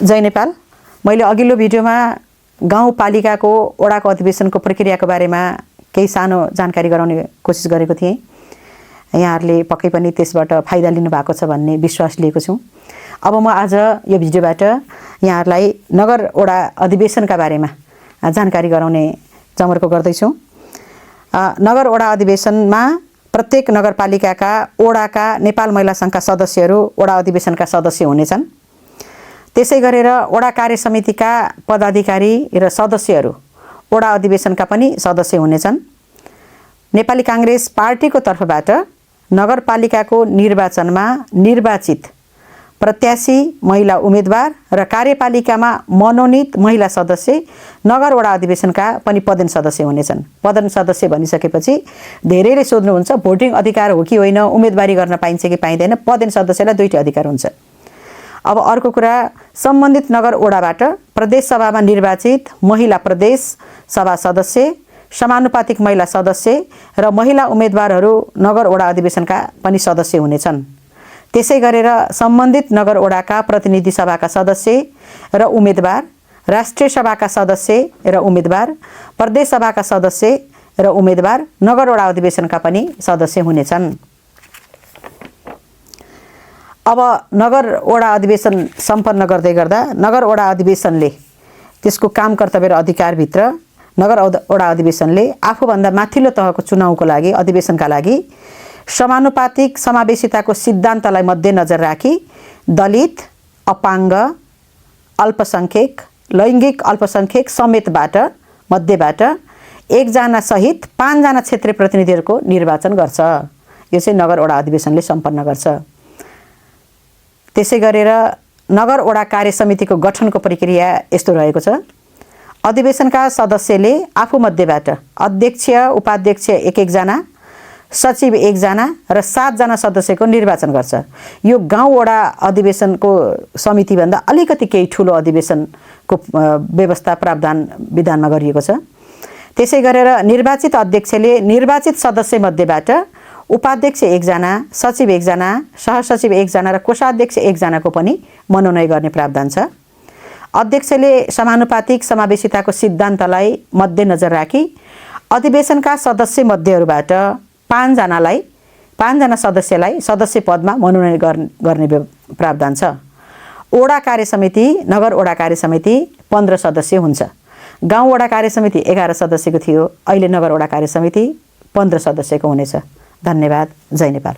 जय नेपाल। मैले अघिल्लो भिडियोमा गाउँपालिकाको वडाको अधिवेशनको प्रक्रियाको बारेमा केही सानो जानकारी गराउने कोसिस गरेको थिएँ। यहाँहरूले पक्कै पनि त्यसबाट फाइदा लिनु भएको छ भन्ने विश्वास लिएको छु। अब म आज यो भिडियोबाट यहाँहरूलाई नगर वडा अधिवेशनका बारेमा जानकारी गराउने जमर्को गर्दैछु। नगर वडा अधिवेशनमा प्रत्येक नगरपालिकाका वडाका नेपाल महिला सङ्घका सदस्यहरू वडा अधिवेशनका सदस्य हुनेछन्। त्यसै गरेर वडा कार्य समितिका पदाधिकारी र सदस्यहरू वडा अधिवेशनका पनि सदस्य हुनेछन्। नेपाली काङ्ग्रेस पार्टीको तर्फबाट नगरपालिकाको निर्वाचनमा निर्वाचित प्रत्याशी महिला उम्मेदवार र कार्यपालिकामा मनोनित महिला सदस्य नगर वडा अधिवेशनका पनि पदेन सदस्य हुनेछन्। पदेन सदस्य भनिसकेपछि धेरैले सोध्नुहुन्छ भोटिङ अधिकार हो कि होइन, उम्मेदवारी गर्न पाइन्छ कि पाइँदैन। पदेन सदस्यलाई दुईटै अधिकार हुन्छ। अब अर्को कुरा, सम्बन्धित नगर वडाबाट प्रदेश सभामा निर्वाचित महिला प्रदेश सभा सदस्य, समानुपातिक महिला सदस्य र महिला उम्मेदवारहरू नगर वडा अधिवेशनका पनि सदस्य हुनेछन्। त्यसै गरेर सम्बन्धित नगर वडाका प्रतिनिधि सभाका सदस्य र उम्मेदवार, राष्ट्रिय सभाका सदस्य र उम्मेदवार, प्रदेश सभाका सदस्य र उम्मेदवार नगर वडा अधिवेशनका पनि सदस्य हुनेछन्। अब नगर वडा अधिवेशन सम्पन्न गर्दै गर्दा नगर वडा अधिवेशनले त्यसको काम कर्तव्य र अधिकारभित्र नगर वडा अधिवेशनले आफूभन्दा माथिल्लो तहको चुनावको लागि अधिवेशनका लागि समानुपातिक समावेशिताको सिद्धान्तलाई मध्यनजर राखी दलित, अपाङ्ग, अल्पसङ्ख्यक, लैङ्गिक अल्पसङ्ख्यक समेतबाट मध्येबाट एकजना सहित 5 जना क्षेत्रीय प्रतिनिधिहरूको निर्वाचन गर्छ। यो चाहिँ नगर वडा अधिवेशनले सम्पन्न गर्छ। त्यसै गरेर नगर वडा कार्य समितिको गठनको प्रक्रिया यस्तो रहेको छ। अधिवेशनका सदस्यले आफूमध्येबाट अध्यक्ष, उपाध्यक्ष एक जना, सचिव 1 जना र 7 जना सदस्यको निर्वाचन गर्छ। यो गाउँ वडा अधिवेशनको समितिभन्दा अलिकति केही ठुलो अधिवेशनको व्यवस्था प्रावधान विधानमा गरिएको छ। त्यसै गरेर निर्वाचित अध्यक्षले निर्वाचित सदस्य मध्येबाट उपाध्यक्ष 1 जना, सचिव 1 जना, सहसचिव 1 जना र कोषाध्यक्ष 1 जनाको पनि मनोनयन गर्ने प्रावधान छ। अध्यक्षले समानुपातिक समावेशिताको सिद्धान्तलाई मध्यनजर राखी अधिवेशनका सदस्य मध्येहरूबाट 5 जना सदस्यलाई सदस्य पदमा मनोनयन गर्ने प्रावधान छ। वडा कार्य समिति, नगर वडा कार्य समिति 15 सदस्य हुन्छ। गाउँ वडा कार्य समिति 11 सदस्यको थियो, अहिले नगर वडा कार्य समिति 15 सदस्यको हुनेछ। धन्यवाद। जय नेपाल।